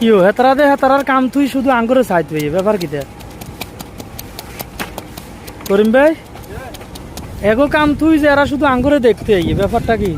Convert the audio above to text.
কিও হেতারা দে হেতারার কাম তুই শুধু আঙ্গুরে চাইতে হই ব্যাপার কিতে করিম ভাই এগো কাম তুই যে এরা শুধু আঙ্গুরে দেখতে হই ব্যাপারটা কি